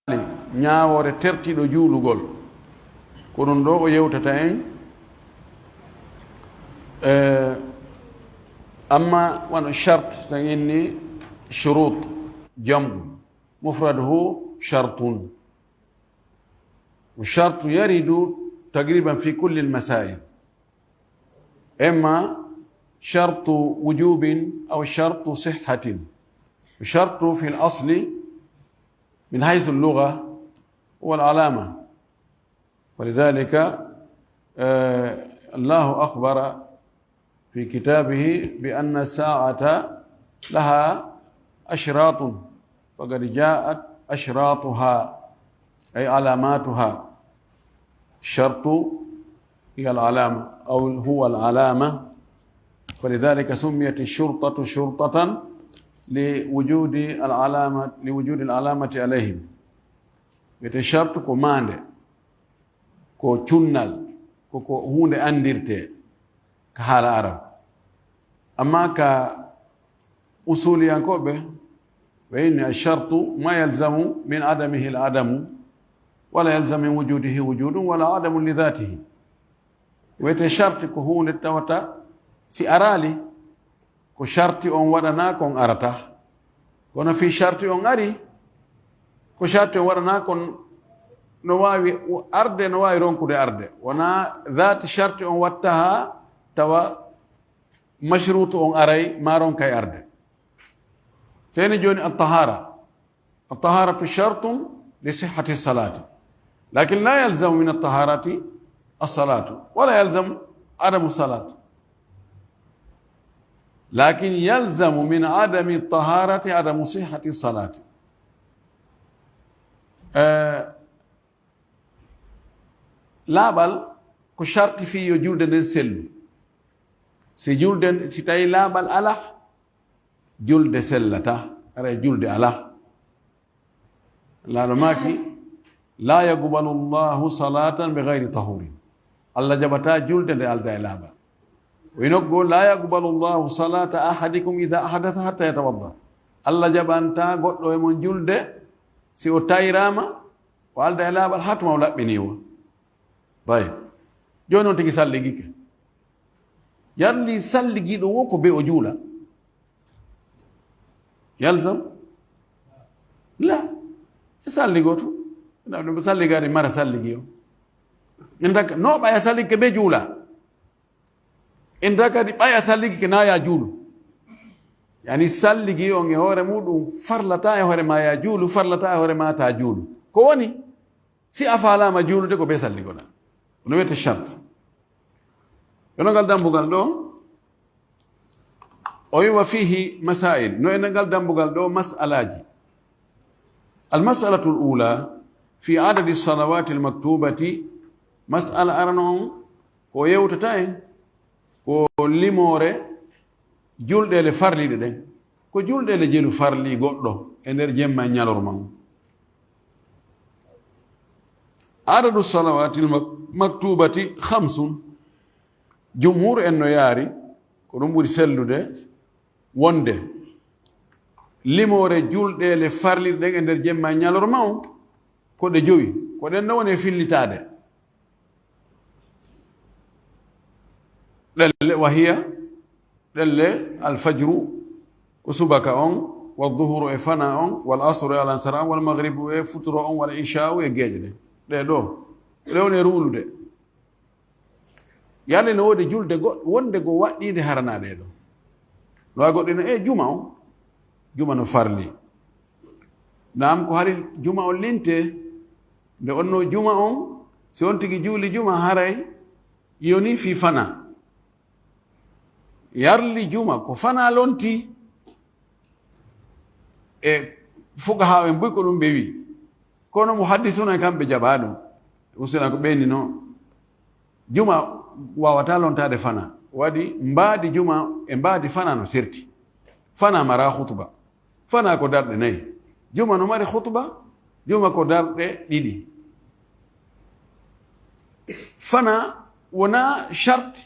ñaawore tertiɗo juulugol ko ɗum ɗo o yewtata en amma wano charte tan inni shurut jamu mufraduhu shartun والشرط يرد تقريبا في كل المسائل إما شرط وجوب أو شرط صحة. الشرط في الأصل من حيث اللغة هو العلامة، ولذلك الله أخبر في كتابه بأن الساعة لها أشراط فقد جاءت أشراطها أي علاماتها. الشرط هي العلامة أو هو العلامة، فلذلك سميت الشرطة شرطة لوجود العلامة عليهم. الشرط كماند كو تشنال كو هوند أنديرتي كحال عرب. أما كأصوليان كوبه فإن الشرط ما يلزم من عدمه العدم ولا يلزم من وجوده وجود ولا عدم لذاته. ويتشرط كهون التوتا سي أرالي كو شرط أن ودنا كون أرتا كون في شرط أن أري كو شرط ودنا كون نواوي أرد نواوي رونكو دي أرد ونا ذات شرط أن واتها توا مشروط أن أري ما رونكي أرد. فين جوني الطهارة شرط لصحة الصلاة، لكن لا يلزم من الطهارة الصلاة ولا يلزم عدم الصلاة، لكن يلزم من عدم الطهارة عدم صحة الصلاة. لا بل كشرط في جلد سل سي جلد ستاي لا بل ألا جلد سلتا أرى جلد ألا لا رماكي لا يقبل الله صلاة بغير طهور. الله جبتا جلد لألدا إلابا وينقول لا يقبل الله صلاة أحدكم إذا أحدث حتى يتوضأ. الله جبانتا قد من جلد سي أتايراما وألدا إلابا الحتم ولا بنيوه. طيب جونو تيجي سالجيك ياللي سالجي دو وكو بأجولا يلزم؟ لا يسالجوتو نحن بسالج هذه مرة سالجيو عندك نو باي سالج كبيجولا عندك باي سالج كنايا جولو يعني سالجيو عن هوري مودو فرلتا هوري ما يجولو فرلتا هوري ما تاجولو كوني سي أفعلا ما جولو تكو بيسالجونا ونويت الشرط ينو قال دامبو قال دو أيوة فيه مسائل. نو إن قال دامبو قال دو مسألة. المسألة الأولى في عدد الصلوات المكتوبة مسألة أرنون كو يوتتاين كو ليموري جولد لفرلي دين كو جولد لجيلو فرلي غودو اندر جيما نيالورمان. عدد الصلوات المكتوبة 5. جمهور إنه ياري كنومبوري سلو ده wonde limore julɗe le farlirɗe e nder jemma ñalorma on ko ɗe jowi ko ɗen ɗo woni fillitade ɗelle wahiya ɗelle alfajru ko subaka on والظهر e fana on والعصر e alansara on والمغرب e futuro on والعشاء e geeƴe ɗe ɗe ɗo ɗe woni ruulude yalle no wodi julde wonde go waɗɗide haranaɗe ɗo no ay goɗɗino juma on juma no farli nam ko hari juma on linte nde onno juma on si on tigi juuli juma haray yoni fi fana yarli juma ko fana lonti e fuqaha en buy ko ɗum ɓe wi kono muhaddisuna kamɓe jaɓa ɗum usina ko ɓeni no juma wawata lontade fana waɗi mbaadi juma e mbaadi fana no serti. Fana mara khutba fana ko darɗe 4 juma no mari khutba juma ko darɗe 2 fana wona charte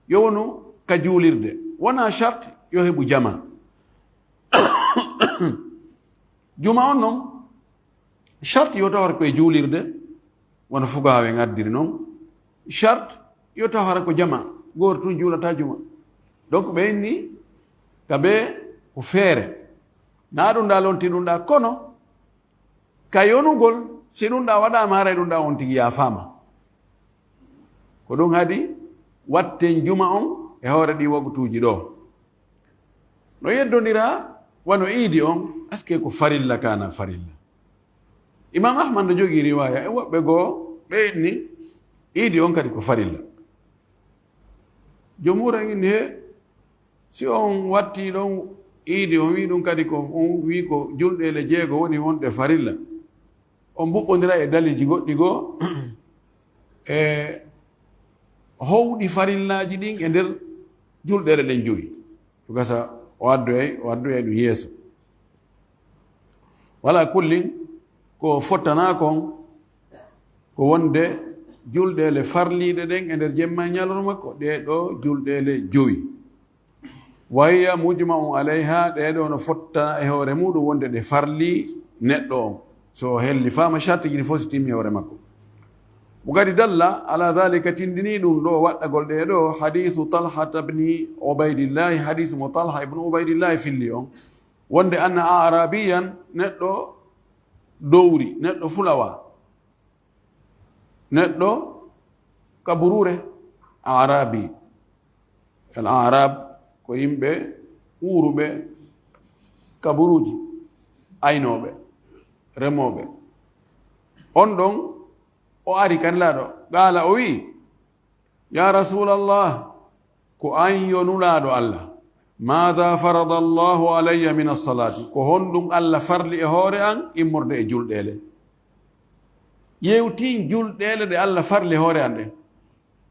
yo wonu ka juulirde wona charte yo heɓu jama juma on noon charte yo tawata koye juulirde wona fugahawe ngaddiri noon charte yo tawata ko jama goto tun juulata juma donc ɓe inni kaɓe ko feere na ɗum ɗa lonti ɗum ɗa kono ka yonugol si ɗum ɗa waɗama haray ɗum ɗa on tigi yafama ko ɗum haadi watten juma on e hoore ɗi waktuji ɗo no yeddodira wano iidi on aske ko farilla kana farilla imam ahmad no jogii riwaya e woɓɓe goo ɓe inni iidi on kadi ko farilla jomura inni he si on watti ɗon iidi on wi ɗum kadi ko on wi ko julɗele jeego woni wonɗe farilla on mbuɓɓodira e daliji goɗɗi goo e howɗi farillaji ɗin e nder julɗele ɗen joyi to gasa o addoyay ɗum yeeso wala kullin ko fottana kon ko wonde julɗele farliɗe ɗen e nder jemma e ñalor makko ɗeɗo julɗele joyi wayya mujma on alayha ɗeɗo no fotta e hoore muɗum wonde ɗe farli neɗɗo on so helli fama charte ji ɗi fof so timmi e hoore makko mo kadi dalla ala dhalika tindini ɗum ɗo waɗɗagol ɗeɗo hadithu talhata bni ubaidillahi hadithu mo talha ibnu ubaidillahi filli on wonde anna arabiyan neɗɗo dowri neɗɗo fulawa neɗɗo kaburure arabi al arab ko yimɓe wuuruɓe kaburuji aynoɓe remoɓe on ɗon o ari kanlaɗo qala o wi ya rasulallah ko an yonulaɗo allah mada farada allahu alayya min alsalati ko honɗum allah farli e hoore an immorde e julɗele yewti julɗele ɗe allah farli e hoore an ɗe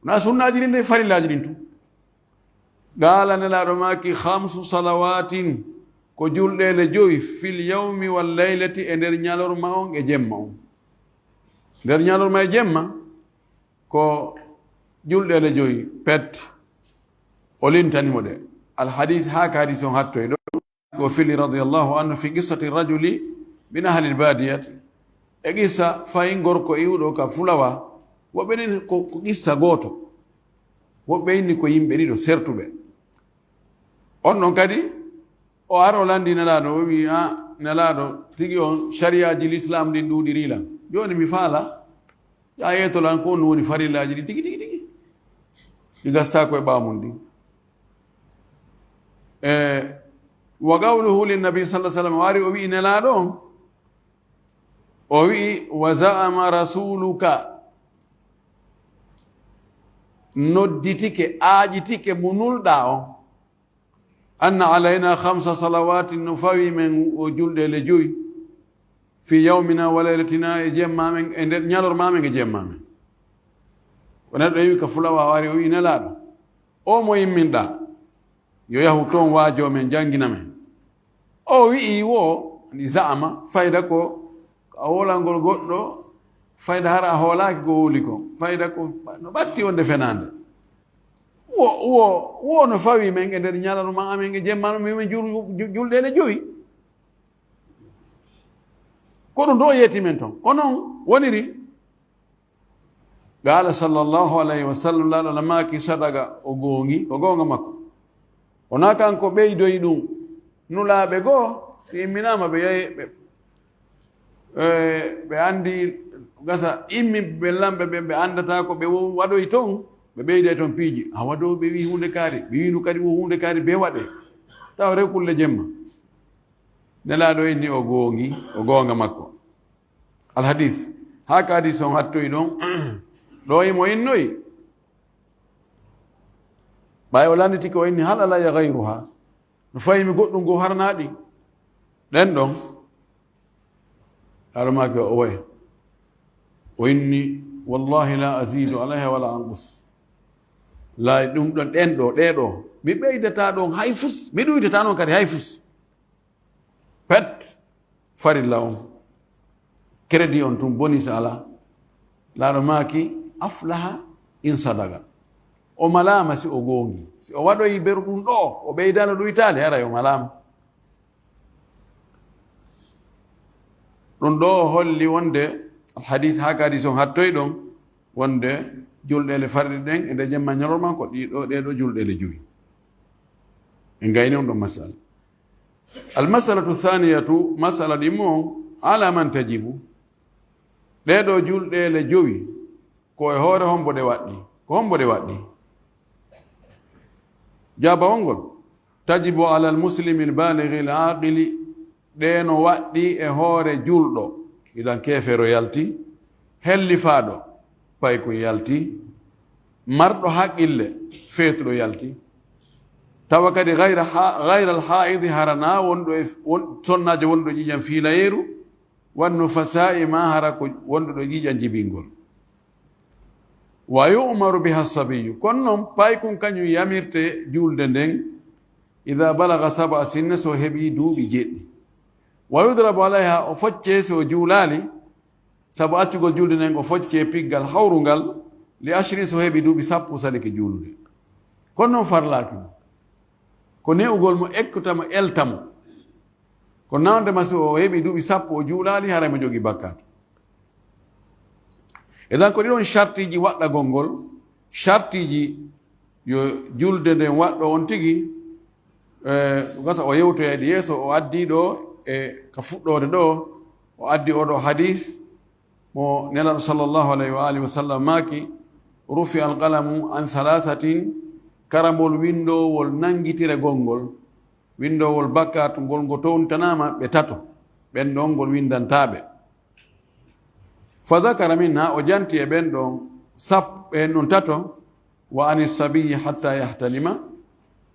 na sunnaji ɗin de farillaji ɗin tu qala nelaɗo maki 5 salawatin ko julɗele joyi fil yawmi wal laylati e nder ñalorma on e jemma on nder ñalorma e jemma ko julɗele joyi pet o lintanimo ɗe alhadith haka hadith on hattoy ɗo ko fili radiallahu anhu fi qissati rajuli min ahli lbadiyati e qissa fayin gorko iwɗo ka fulawa woɓɓe nin ko qissa gooto woɓɓe inni ko yimɓe ɗiɗo sertuɓe on ɗon kadi o ar o landi nelaɗo o wi a nelaɗo tigi on shariaji l'islam ɗin ɗuuɗirilan joni mi faala ya yetolan ko on woni farillaji ɗi tigi tigi tigi ɗi gasta koye ɓamum ɗi wa qawluhu linnabi sallah sallam wari o wi nelaɗo on o wi wa za'ama rasuluka nodditike aaƴitike mo nulɗa on anna alayna 5 salawatin no fawi men o julɗele joyi fi yawmina wa laylatina e jemmamen e nder ñalormamen e jemmamen ko neɗɗo yewi ka fulawa wari o wi nelaɗo o mo yimminɗa yo yahu toon waajo men jangina men o wi'i wo ndi za'ama fayda ko a wolangol goɗɗo fayda hara a hoolaki ko woli ko fayda ko no ɓatti wonde fenande wo no fawi men e nder ñalanoma amen e jemmano mimen julɗele joyi ko ɗum ɗo yetti men toon ko noon woniri qala sallllahu alayhi wa sallam laɗo no maaki sadaga o goongi ko goonga makko wona kanko ɓeydoyi ɗum nulaaɓe goo si imminama ɓe yahi ɓe andi gasa immi ɓe lamɓe ɓe andata ko ɓe waɗoy toon ɓe ɓeyde toon piiji a waɗo ɓe wi hunde kaari ɓe winu kadi wo hunde kaari be waɗe taw rew kulle jemma nelaɗo inni o goongi o goonga makko alhadis haka hadis on hattoy ɗon ɗo imo innoyi ɓay o landitiki o inni hal alaya gayruha no fayimi goɗɗum go harnaɗi ɗen ɗon aɗa maki o way o inni wallahi la azidu alayha wala anqus la ɗum ɗon ɗen ɗo ɗeɗo mi ɓeydata ɗon hay fus mi ɗuydata noon kadi hay fus pet farilla on crédit on tum bonus ala laaɗo maki aflaha in sadaga o malama si o goongi si o waɗoyi beru ɗum ɗo o ɓeydano ɗuytade haray o malama ɗum ɗo holli wonde alhadis ha ka hadis on hattoy ɗon wonde julɗele farɗe ɗen e nde jemma ñalorma ko ɗeɗo julɗele joyi en gayni on ɗon masala almasalatu thaniyatu masala ɗimmo on ala man tajibu ɗeɗo julɗele jowi ko e hoore hombo ɗe waɗɗi ko hombo ɗe waɗɗi jabawol ngol tajibu ala almuslimi albalighi alaqili ɗeno waɗɗi e hoore julɗo idan kefero yalti hellifaɗo pay ko yalti marɗo haqqille feetuɗo yalti tawa kadi gayra alhaidi harana wonɗo e sonnajo wonɗo ƴiƴan fiilayeru wanno fasa'i ma hara ko wonɗo ƴiƴan jibingol wa yu'maru biha sabiyu kono noon paykon kañum yamirte julde nden ida balaga 7 sinne so heeɓi duuɓi jeɗɗi wa yudrabu alayha o focce so juulali sabu accugol julde nden o focce piggal hawrungal li ashrin so heeɓi duuɓi 10 sadike juulude kono noon farlaki ko ne'ugol mo ekkutamo eltamo ko nawdema so o heeɓi duuɓi 10 o juulali haraymo jogi bakkatu edan ko ɗiɗon chartiji waɗɗagol ngol chartiji yo julde nden waɗɗo on tigi gata o yewtoyade yeeso o addi ɗo e ka fuɗɗode ɗo o addi oɗo hadis mo nelaɗo sallllahu alayhi wa alihi wa sallam maaki rufi alqalamu an 3 karambol windowol nangitire gongol windowol bakkatu ngol ngo towntanama ɓe 3 ɓen ɗon ngol windantaɓe fa dakara minha o janti e ɓen ɗon ɓen ɗon 3 wa ani sabiyi hatta yahtalima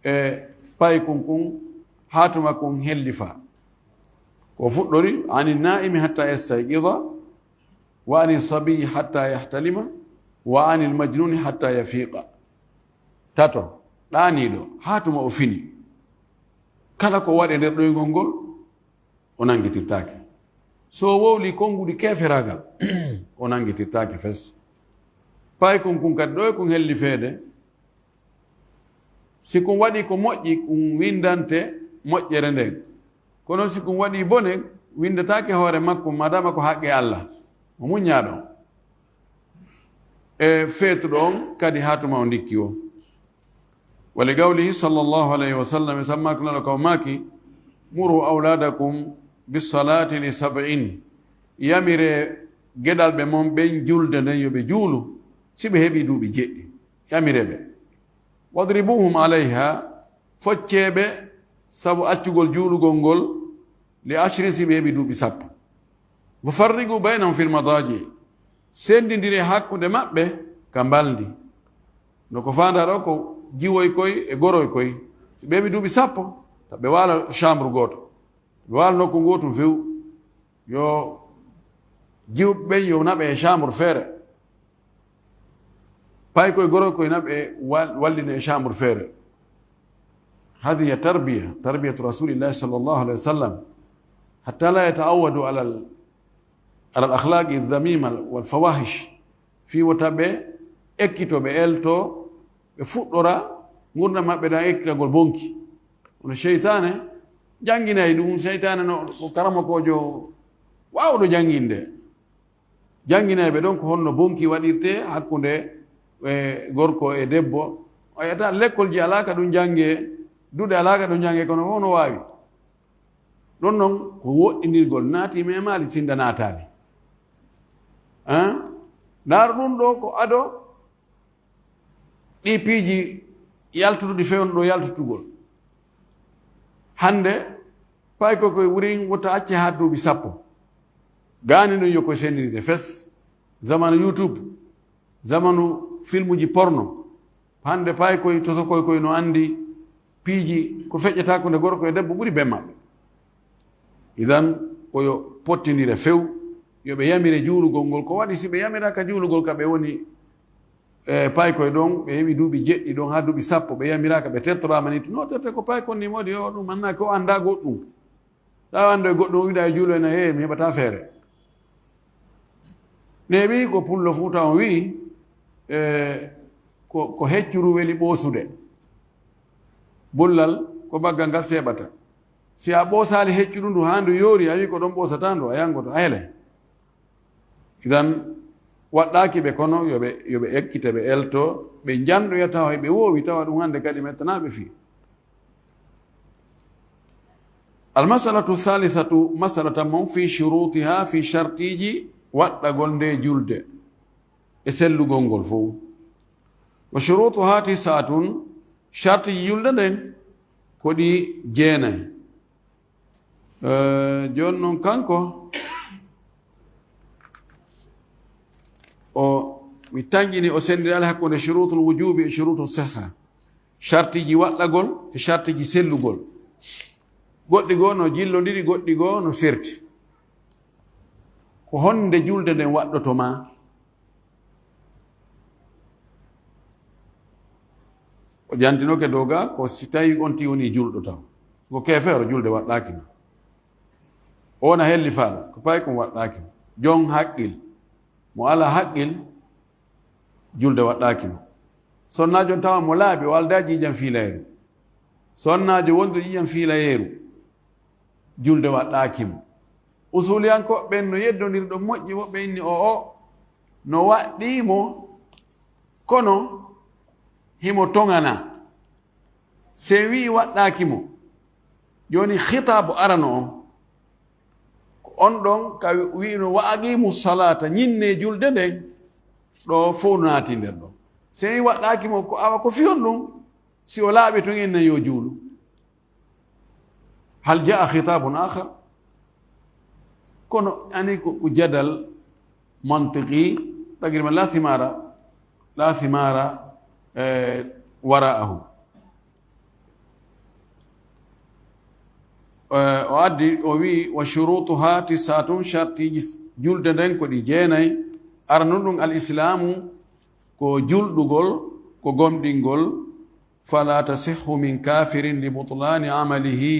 e pay kun hatuma kun hellifa ko fuɗɗori ani naimi hatta yastayqida wa ani sabiyi hatta yahtalima wa ani lmajnuni hatta yafiqa 3 ɗaniɗo hatuma o fini kala ko waɗe nder ɗoygol ngol o nangitirtake so wowli konguɗi keferagal o nangitirtake fes pay kun kadi ɗo e kun helli feede si kun waɗi ko moƴƴi kun windante moƴƴere nden kono si kun waɗi bone windatake hoore makko madama ko haqqe Allah o muññaɗon e feetuɗo on kadi hatuma o ndikki o wa li gawlihi sallllahu alayhi wa sallam e sammaki laɗo kaw maaki muru auladakum bisalati li 70 yamire geɗalɓe mon ɓen julde nden yoɓe juulu si ɓe heeɓi duuɓi jeɗɗi yamireɓe wadribuhum alayha focceɓe sabu accugol juulugol ngol li ashrin si ɓe heeɓi duuɓi 10 wa farrigu baynahum fil madaji sendidiri hakkude maɓɓe ka mbaldi no ko fanda ɗo ko jiwoy koy e goroy koy si ɓe heeɓi duuɓi 10 ta ɓe waala chambre goto ɓe waala nokku ngotum few yo jiwɓe ɓen yo naɓe e chambre feere pay koye goroy koye naɓe wallina e chambre feere hadi ya tarbiyatu rasulillahi sallllahu alayhi wa sallam hatta la yataawadu ala al akhlaqi aldamima walfawahish fi wota ɓe ekkito ɓe elto ɓe fuɗɗora gurda maɓɓe ɗan ekkitagol bonki ono cheytane janginayi ɗum cheytane no ko karamakojo wawɗo janginde janginayi ɓe ɗon ko honno bonki waɗirte hakkude e gorko e debbo o yiyata l'école ji alaka ɗum jange duɗe alaka ɗum jange kono wono wawi ɗon noon ko woɗɗinirgol naati memali sinda natani ndaaro ɗum ɗo ko ado ɗi piiji yaltutuɗi fewno ɗo yaltutugol hande pay ko koye wurin wotta acce ha duuɓi 10 gaani ɗum yo koye sendinide fes zamanu youtube zamanu filmuji porno hande pay koye toso koye no andi piiji ko feƴƴata ko nde gorko e debbo ɓuri bemmaɓe idan koyo pottidire few yoɓe yamire juulugol ngol ko waɗi si ɓe yamiraka juulugol ka ɓe woni pay koye ɗon ɓe heeɓi duuɓi jeɗɗi ɗon ha duuɓi 10 ɓe yamiraka ɓe tettorama ni no terte ko pay kon ni modi o ɗum annaki o anda goɗɗum tawa ando e goɗɗum wiɗa e juulo ene heewi mi heɓata feere neɓi ko pullo fuuta on wi ko heccuru weli ɓoosude bullal ko baggal ngal seeɓata si a ɓoosali heccuɗu ndu ha ndu yoori a wi ko ɗon ɓoosata ndu a yangoto ayle idan waɗɗaki ɓe kono yoɓe ekkita ɓe elto ɓe janɗoya tawa ɓe woowi tawa ɗum hande kadi mettanaɓe fi almasalatu thalithatu masala tammon fi shurutiha fi shartiji waɗɗagol nde julde e sellugol ngol fof wa shurutuha tisatun shartiji julde nden ko ɗi jeenayi joni noon kanko o mi tangini o sendirali hakkunde shurutul wujubi e shurutu sihha shartiji waɗɗagol e shartiji sellugol goɗɗi goo no jillodiri goɗɗi goo no serti ko honde julde nden waɗɗoto ma o jantinoke dow ga ko si tawi on ti woni julɗo taw ko keefeero julde waɗɗakima wona helli faala ko payi kon waɗɗakima jon haqqil mo ala haqqil julde waɗɗakima sonnajo on tawa mo laaɓi o alda ƴiƴam fiilayeru sonnajo wondu ƴiƴam fiilayeru julde waɗɗakimo usuliyankoɓe ɓen no yeddondirɗo moƴƴi woɓɓe inni o no waɗɗimo kono himo tongana se wi waɗɗakimo joni hitabu arano on ko on ɗon ka wino waaqimu salata ñinne julde nden ɗo fof naati nder ɗo se wi waɗɗakimo ko awa ko fiyon ɗum si o laaɓi to enne yo juulu hal jaa hitabun akhar kono ani ko jadal mantiqi tagirma la thimara wara'ahu o addi o wi wa shurutuha tisatun shartiji julde nden ko ɗi jeenayi aranu ɗum alislamu ko julɗugol ko gomɗingol fala tasihhu min kafirin li butlani amalihi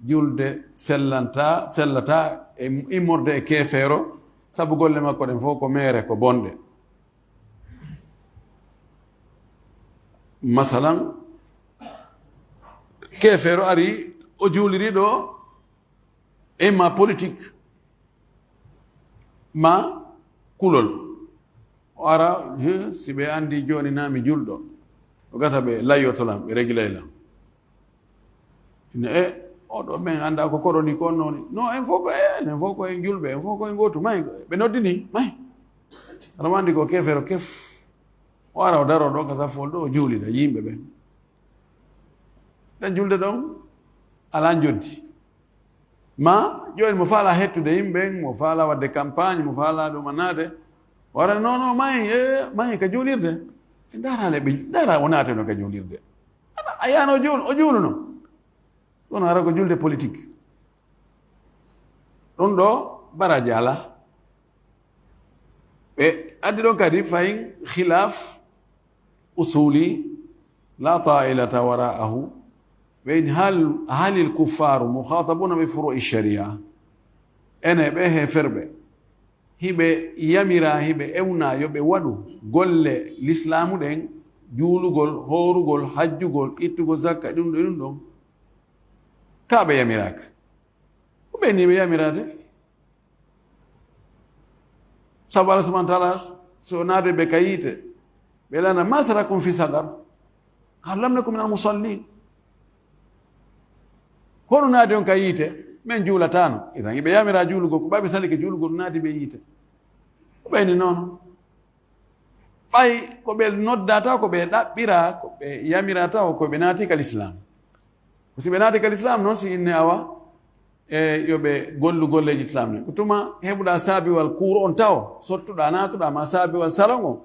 julde sellata e immorde e keefeero sabu golle makko ɗen fof ko mere ko bonɗe masalan keefeero ari o juuliri ɗo imma politique ma kulol o ara si ɓe andi joni nami julɗo o gata ɓe layyotolam ɓe régulaylam ine oɗo ɓen anda ko koɗoni ko onnoni non en fof ko enen fof koye julɓe en fof koye gotu may ɓe noddini may aɗa andi ko keefeero kef o ara o daro ɗo ka safol ɗo o juulida yimɓe ɓen ɗen julde ɗon ala joddi ma joni mo faala hettude yimɓe mo faala wadde campagne mo faala ɗumanade o ara non mayi ka juulirde darale ɓe dara o naateno ka juulirde a yano o juuluno kono ara ko julde politique ɗum ɗo baraji ala ɓe addi ɗon kadi fayin khilaf usuli la ta'ilata wara'ahu ɓen halil kuffaru mukhatabuna bi furu'i sharia ene ɓe he ferɓe hiɓe yamira hiɓe ewna yoɓe waɗu golle l'islamu ɗen juulugol horugol hajjugol ittugol zakka ɗum ɗon ka ɓe yamiraka ko ɓeni ɓe yamirade sabu Allah subhanahu wa ta'ala so naade ɓe ka yiite ɓe lana ma sarakum fi sagar qal lam nakum min al musallin hono naade on ka yiite min juulatano idan ɓe yamira juulugol ko ɓaɓe sali ke juulugol naadi ɓe yiite ko ɓayni noon ɓay ko ɓe noddata ko ɓe ɗaɓɓira ko ɓe yamirata o ko ɓe naati kal islam ko si ɓe naati kal islam noon si inne awa e yoɓe gollu golleji islam ne ko tuma heɓuɗa saabiwal kuuro on taw sottuɗa natuɗa ma saabiwal salon o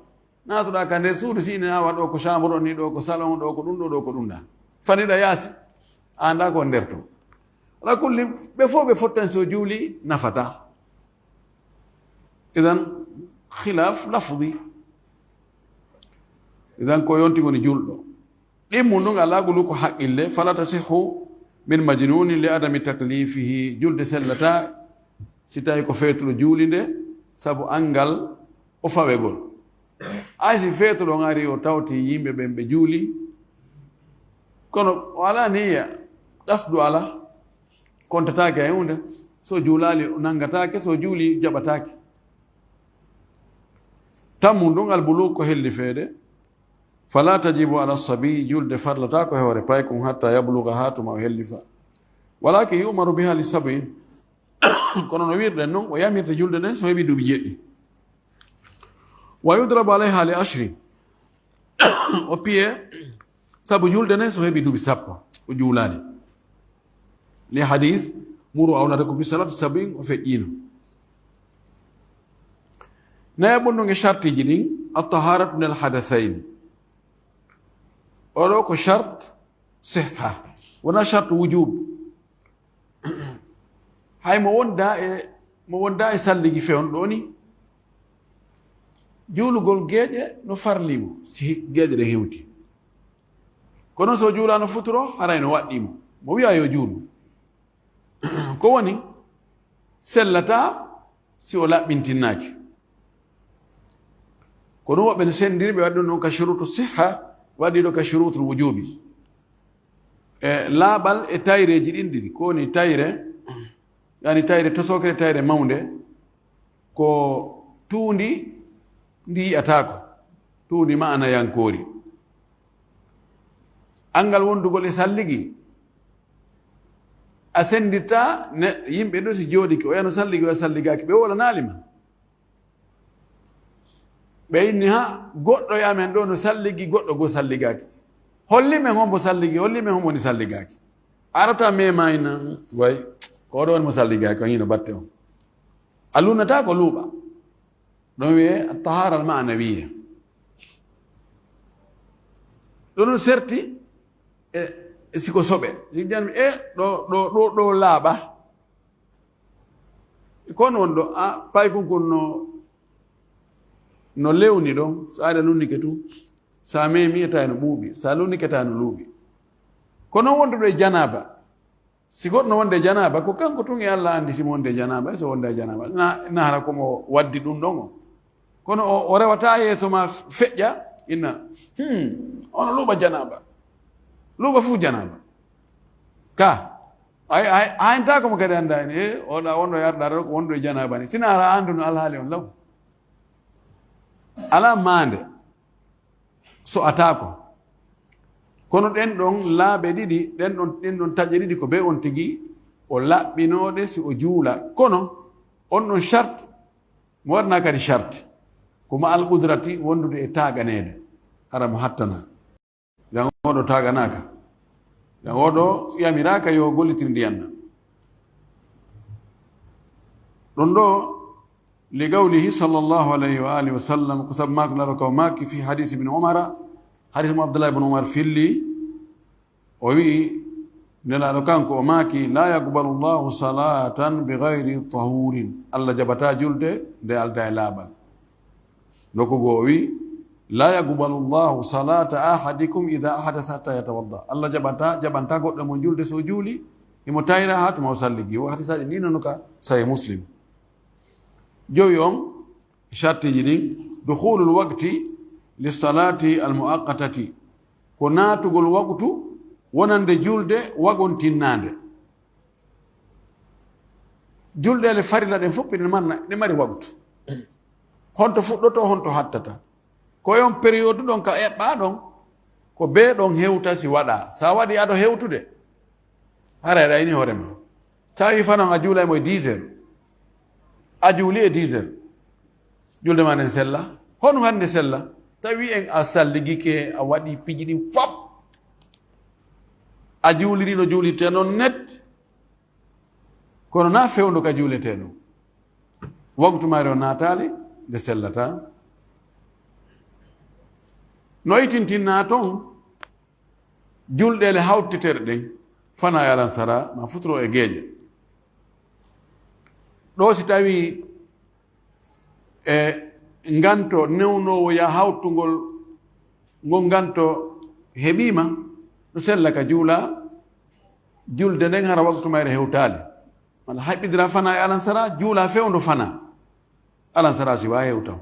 natuɗa ka nder suudu si inne awa ɗo ko chambre on ni ɗo ko salon ɗo ko ɗum ɗo ko ɗum ɗa faniɗa yaasi anda ko nder to ala kulli ɓe fof ɓe fottan so juuli nafata idan khilaf lafdi idan ko yonti woni julɗo ɗimmu ndun ala gulu ko haqqille fala tasihu min majnunin li adami taklifihi julde sellata si tawi ko feetuɗo juuli nde sabu angal o fawegol ay si feetuɗo ngari o tawti yimɓe ɓen ɓe juuli kono o ala niya qasdu ala kontatake e hunde so juulali nangatake so juuli jaɓatake tammu ndun albulu ko helli feede fala tajibu ala sabiyi julde farlata ko hewre paykum hatta yabluga hatuma o hellifa walakin yumaru biha li sabin kono no wirɗen noon o yamirta julde nden so heɓi duuɓi jeɗɗi wa yudrabu alayha li ashrin o piye sabu julde nden so heɓi duuɓi sappo o juulani li hadith muru awnatakum bi salati sabin o feƴƴino nayi ɓonnduge chartiji ɗin altaharatu min alhadathayni oɗo ko charte sihha wona charte wujub hay mo wonda e salligi fewn ɗo ni juulugol geeƴe no farlimo si geeƴe ɗe hewti kono so juulano futuro haray no waɗɗimo mo wiya yo juulu ko woni sellata si o laɓɓintinnaki kono woɓɓe no sendiri ɓe waɗi ɗum ɗon ka shurutu sihha waɗi ɗo ka shurutul wujubi e laaɓal e tayreji ɗin ɗiɗi ko woni tayre yani tayre tosokere tayre mawnde ko tuundi ndi yiyatako tuundi ma anayankori angal wondugol e salligi a sendita yimɓe ɗo si jooɗiki o yano salligi o salligaki ɓe wolanalima ɓe inni ha goɗɗo yamen ɗo no salligi goɗɗo goo salligaki hollimen hombo salligi hollimen hombo ni salligaki arata mema ina way ko oɗo woni mo salligaki o hino batte on a lunata ko luuɓa ɗon wiye attahara al manawiya ɗo non serti e siko soɓe si janmi ɗo laaɓa kono won ɗo a pay konkon no lewni ɗon so aɗa lunnike tu sa memi eta no ɓuuɓi sa lunniketa no luuɓi kono wonde ɗo e janaba si goɗɗo wonde janaba ko kanko tun e Allah andi simo wonde janaba so wonde janaba na hara komo waddi ɗum ɗon o kono o rewata yeeso ma feƴƴa inna ono luuɓa janaba luuɓa fuu janaba ka ayintako mo kadi andani oɗa wonɗo yarɗaɗo ko wonɗo e janaba ni sina ara andu no alhaali on law ala mande so atako kono ɗen ɗon laaɓe ɗiɗi ɗen ɗon taƴe ɗiɗi ko be on tigi o laɓɓinoɗe si o juula kono on ɗon charte mo waɗna kadi charte koma alqudrati wondude e taganede hara mo hattana jan oɗo taganaka jan oɗo yamiraka yo gollitir ndiyanna ɗon ɗo li gawlihi sallllahu alayhi wa alihi wa sallam ko sabu mako laro kaw maki fi hadis ibne umara hadis mo abdoulah ibne umar filli o wi nelaɗo kanko o maaki la yaqbalu llahu salatan bi gayri tahurin allah jabata julde nde alda e laaɓal nokkugo o wi la yaqbalu llahu salata ahadikum ida ahadasa hatta yatawadda allah jaɓanta goɗɗo mo julde so juuli imo tayra ha tuma o salligi o hadisaji ndinono ka sahih muslim jowi on chartiji ɗin dukhulul waqti lissalati almuaqqatati ko naatugol waqtu wonande julde wagon tinnande julɗele farila ɗen fof ɗe mari waqtu honto fuɗɗoto honto hattata ko yon période ɗon ka eɓɓa ɗon ko be ɗon hewta si waɗa sa waɗi aɗo hewtude hara aɗa ini hoorema sa wi fanan a juulaymo e 10 heures a juuli e 10 heures julde ma nden sella hono hande sella tawi en a salligike a waɗi piji ɗin fop a juuliri no juulirte noon net kono na fewndo ka juulete ɗum wagtu maari o naatali nde sellata no itintinna toon julɗele hawtetere ɗen fana e alansara ma futuro e geeƴe ɗo si tawi e nganto newnowo ya hawtugol ngol nganto heɓima ɗo sella ka juula julde nden hara waktu mayre hewtali walla haɓɓidira fana e alansara juula fewndo fana alansara si wa hewtaw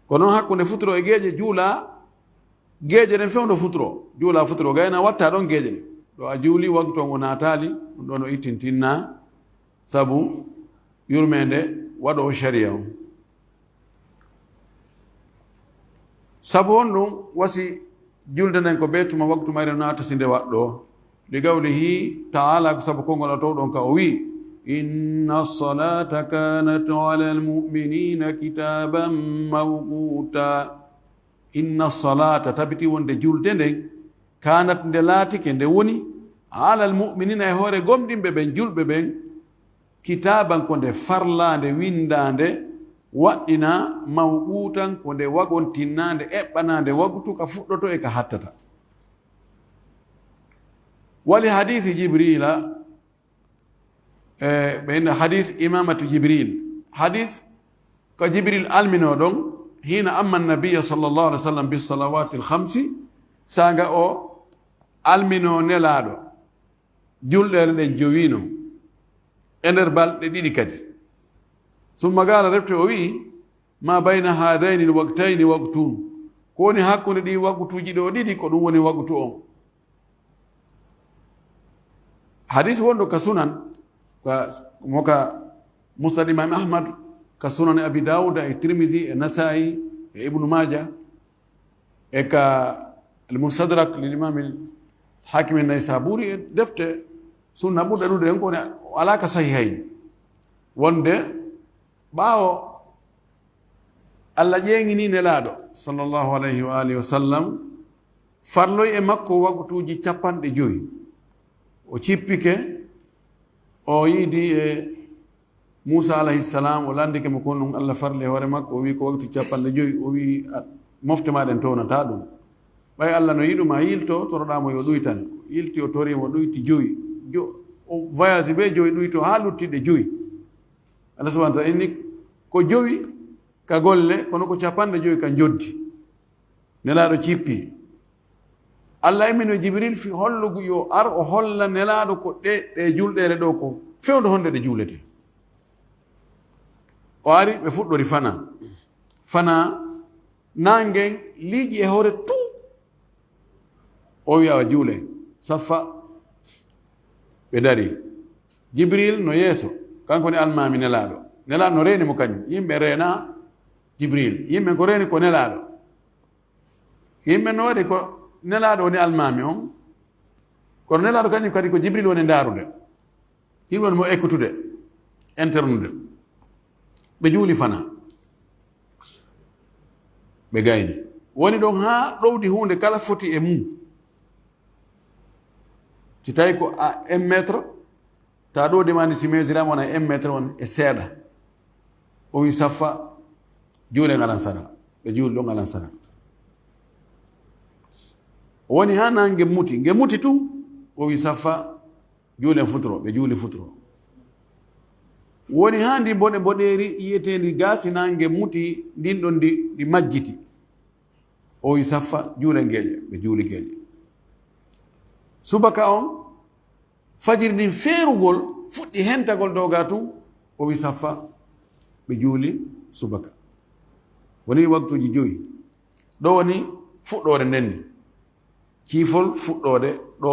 ko noon hakkude futuro e geeƴe juula geeƴe ɗen fewndo futuro juula futuro gayna watta ɗon geeƴe ɗen ɗo a juuli waktu on o naataali ɗum ɗon o ittintinna sabu yurmede waɗo sharia on. sabu on ɗum wasi julde nden ko ɓeytuma waktu mayre naata si nde waɗɗo li gawlihi taala ko sabu konngol o towɗon ka o wi inna salata kanat ala almuminina kitaban mawquta. inna salata tabiti wonde julde nden kanat nde laatike nde woni ala almuminina e hoore gomɗinɓe ɓen julɓe ɓen kitaban ko nde farlande windande waɗɗina mawqutan ko nde wagontinnande eɓɓanande wagtu ka fuɗɗoto e ka hattata. wali hadithi jibrila ɓen hadith imamatu jibril hadith ko jibril almino ɗon hina amma nabiya sallllahu alih w sallam bisalawati lhamsi saga o almino nelaɗo julɗere ɗen jowino e nder balɗe ɗiɗi kadi summa gara refte o wi ma bayna hadaini l waktayni waktun ko woni hakkude ɗi waktuji ɗo ɗiɗi ko ɗum woni waktu on. hadith wonɗo ka sunan moka musnad imam ahmad ka sunan abi dawuda e tirmidi e nasai e ibnu maja e ka almustadrak lil imam hakim naysaburi e defte sunna ɓurɗe ɗuɗe en kone ala ka sahihayn wonde ɓaawo allah ƴeeŋini nelaaɗo sallllahu alayhi wa alihi wa sallam farloy e makko waktuuji 50 o cippike o yiidi e Musa alayhi salam o landike mo kon ɗum allah farli e hoore makko o wi ko waktu 50 o wi mofte maɗen townata ɗum ɓay allah no yiɗuma yilto toroɗamo yo ɗuytan yilti o torimo ɗuyti 5 o voyage ɓe 5 ɗuyto ha luttiɗe 5 allah subahana taala inni ko 5 ka golle kono ko 50 ka joddi nelaɗo cippi allah imino jibril fi hollugo yo ar o holla nelaɗo ko ɗe julɗere ɗo ko fewde honde ɗe juulete. o ari ɓe fuɗɗori fana nangen liiƴi e hoore tu o wiya juule saffa ɓe dari jibril no yeeso kanko ne almami nelaɗo no reeni mo kañum yimɓe reena jibril yimɓe ko reeni ko nelaɗo yimɓe no waɗi ko nelaɗo woni almami on kono nelaɗo kañum kadi ko jibril woni ndarude yimɓe woni mo ekkutude internude ɓe juuli fana ɓe gayni woni ɗon ha ɗowdi hunde kala foti e mum si tawi ko 1 métre ta ɗo demandi si mesurama wona 1 métre on e seeɗa o wi saffa juule ngalan sana ɓe juuli ɗo ngalan sana woni ha na nge muti tu o wi saffa juulen futuro ɓe juuli futuro woni ha ndi boɗeeri yiyetendi gasi na nge muti ndin ɗon ndi majjiti o wi saffa juulen geeƴe ɓe juuli geeƴe subaka on fajiri ndin feerugol fuɗɗi hentagol doga tun o wi saffa ɓe juuli subaka woni waktuji 5 ɗo woni fuɗɗode ndenni ciifol fuɗɗode ɗo